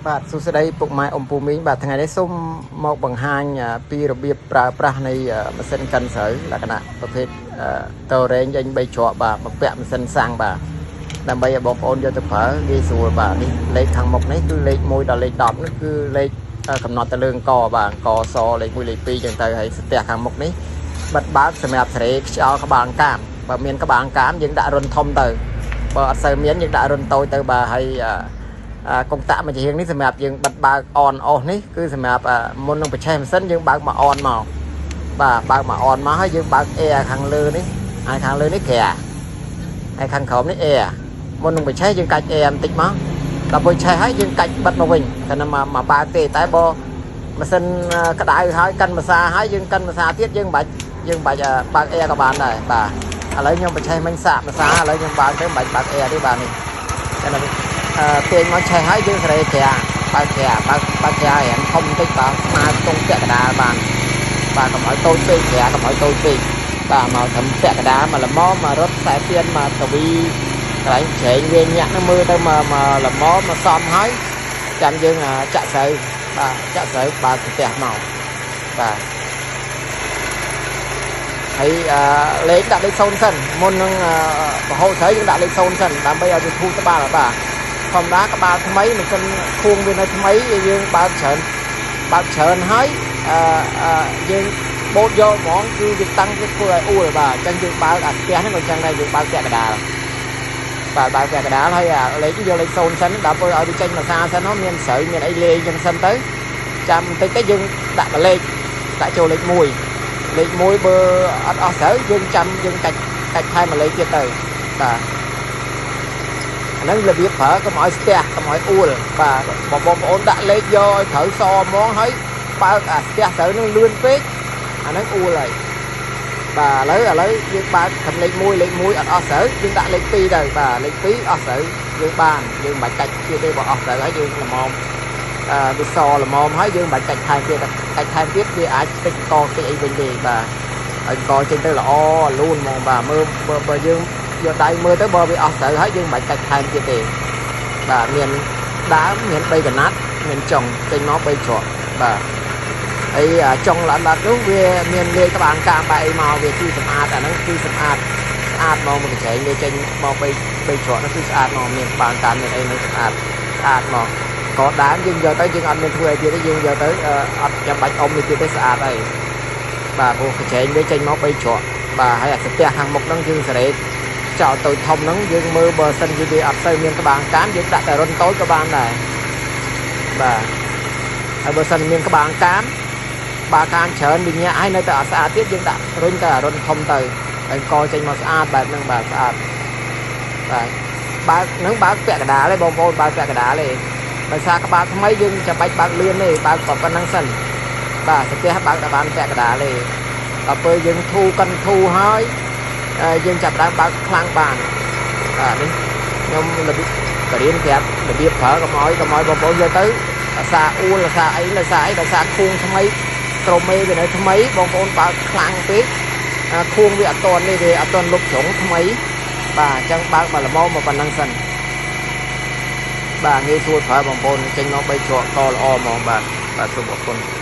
បាទសួស្តីពុកម៉ែអ៊ំពូមីងបាទថ្ងៃនេះសូមមកបង្ហាញពីរបៀបប្រើប្រាស់នៃម៉ាស៊ីនកិនស្រូវលក្ខណៈប្រភេទតរែងចេញ3ច្រកបាទបំពាក់ម៉ាស៊ីនសាំងបាទដើម្បីឲ្យបងប្អូនយកទៅប្រើងាយស្រួលបាទនេះលេខខាងមុខនេះគឺលេខ1ដល់លេខ10នេះគឺលេខកំណត់ទៅលើអង្គបាទអង្គសលេខ1លេខ2ចឹងទៅហើយស្ទះខាងមុខនេះបិទបើកសម្រាប់សេរីខ្យល់ក្បាលអង្កាមបើមានក្បាលអង្កាមយើងដាក់រុនធំទៅបើអត់សូវមានយើងដាក់រុនតូចទៅបាទហើយកុងតាក់មួយជាងនេះសម្រាប់យើងបិទបើកអនអស់នេះគឺសម្រាប់មុននឹងបញ្ឆេះម៉ាស៊ីនយើងបើកមកអនមកបាទបើកមកអនមកហើយយើងបើកអែខាងលើនេះហើយខាងលើនេះក្រាហើយខាងក្រោមនេះអែមុននឹងបញ្ឆេះយើងកាច់អែបន្តិចមកដល់ពេលឆេះហើយយើងកាច់បិទមកវិញតែមកបើកទេតែបើម៉ាស៊ីនក្តៅហើយកាន់ម្សាហើយយើងកាន់ម្សាទៀតយើងបាច់បើកអែក៏បានដែរបាទឥឡូវខ្ញុំបញ្ឆេះមិញសាកម្សាឥឡូវខ្ញុំបើកទៅមិនបាច់បើកអែទេបាទនេះតែពេលមកឆេះហើយយើងសេរីក្រាបើកក្រារៀងធំបន្តិចបាទស្មើទង់ពាក់កដាលបានបាទកុំឲ្យតូចពេកក្រាកុំឲ្យតូចពេកបាទមកត្រឹមពាក់កដាលមកល្មមមករត់ខ្សែទៀនមកកវីកន្លែងច្រែងវាញាក់នោះមើលទៅមកល្មមមកសំហើយចាំយើងចាក់ស្រូវបាទចាក់ស្រូវបើកផ្ទះមកបាទហើយលេខដាក់លេខ0សិនមុននឹងប្រហូតស្រូវយើងដាក់លេខ0សិនដើម្បីឲ្យវាធូរត្បាល់បាទធម្មតាក្បាលថ្មីមិនសិនខួងវានៅថ្មីយើងបើកច្រើនហើយយើងបូតយកហ្មងគឺវាតាំងវាធ្វើឲ្យអួលបាទអញ្ចឹងយើងបើកអាផ្ទះហ្នឹងក៏អញ្ចឹងដែរយើងបើកពាក់កដាលបាទបើកពាក់កដាលហើយលេខយកលេខ0សិនដល់ពេលឲ្យវាចេញមកសាសិនហ្នឹងមានស្រូវមានអីលេងអញ្ចឹងសិនទៅចាំបន្តិចទៅយើងដាក់លេខដាក់ចូលលេខ1បើអត់អស់ស្រូវយើងចាំយើងកាច់ថែមលេខទៀតទៅបាទហ្នឹងរបៀបប្រើកុំឲ្យស្ទះកុំឲ្យអួលបាទបងប្អូនដាក់លេខយកឲ្យត្រូវសហ្មងហើយបើកអាស្ទះត្រូវនឹងលឿនពេកអាហ្នឹងអួលហើយបាទឥឡូវយើងបើកខាងលេខ1អត់អស់ស្រូវយើងដាក់លេខ2ទៅបាទលេខ2អស់ស្រូវយើងបានយើងមិនបាច់កាច់ទៀតទេបើអស់ស្រូវហើយយើងល្មមវាសល្មមហើយយើងមិនបាច់កាច់ថែមទៀតវាអាចតិចកតិចអីវិញទេបាទហើយកចេញទៅល្អលូនហ្មងបាទមើលបើយើងយកដៃមើលទៅបើវាអស់ស្រូវហើយយើងមិនបាច់កាច់ថែមទៀតទេបាទមានដើមមាន3កណាត់មានចុងចេញមក3ច្រកបាទហើយចុងឡាត់នោះវាមានលាយក្បាលកាមបែអីមកវាគឺសម្អាតអាហ្នឹងគឺសម្អាតមកមួយកញ្ចែងវាចេញមក3ច្រកនោះគឺស្អាតមកមានក្បាលកាមមានអីនោះស្អាតមកក៏ដើមយើងយកទៅយើងអត់មានធ្វើអីទៀតទេយើងយកទៅអត់ចាំបាច់អុំនេះទៀតទេស្អាតហើយបាទព្រោះកញ្ចែងវាចេញមក3ច្រកបាទហើយអាស្ទះខាងមុខហ្នឹងយើងសេរីចោលតូចធំហ្នឹងយើងមើលបើសិនជាវាអត់ទៅមានក្បាលកាមយើងដាក់តែរុនតូចក៏បានដែរបាទហើយបើសិនមានក្បាលកាមច្រើនវាញាក់ហើយនៅតែអត់ស្អាតទៀតយើងដាក់រុញតែរុនធំទៅហើយកចេញមកស្អាតបែបហ្នឹងបាទស្អាតបាទបើពាក់កដាលទេបងប្អូនបើពាក់កដាលទេដោយសារក្បាលថ្មីយើងចាំបាច់បើកលឿនទេបើកប៉ុណ្ណឹងសិនបាទស្ទះបើកតែបានពាក់កដាលទេដល់ពេលយើងធូរហើយយើងចាប់ដើមបើកខ្លាំងបានបាទនេះខ្ញុំរបៀបបរៀនប្រាប់របៀបប្រើកុំឲ្យបងប្អូនយកទៅអាសាអួលអាសាអីដោយសារខួងថ្មីក្រមេវានៅថ្មីបងប្អូនបើកខ្លាំងពេកខួងវាអត់តន់នេះវាអត់តន់លុបជ្រុងថ្មីបាទអញ្ចឹងបើកមកល្មមមកប៉ុណ្ណឹងសិនបាទងាយស្រួលប្រើបងប្អូនចេញមក3ច្រកកល្អហ្មងបាទសូមអរគុណ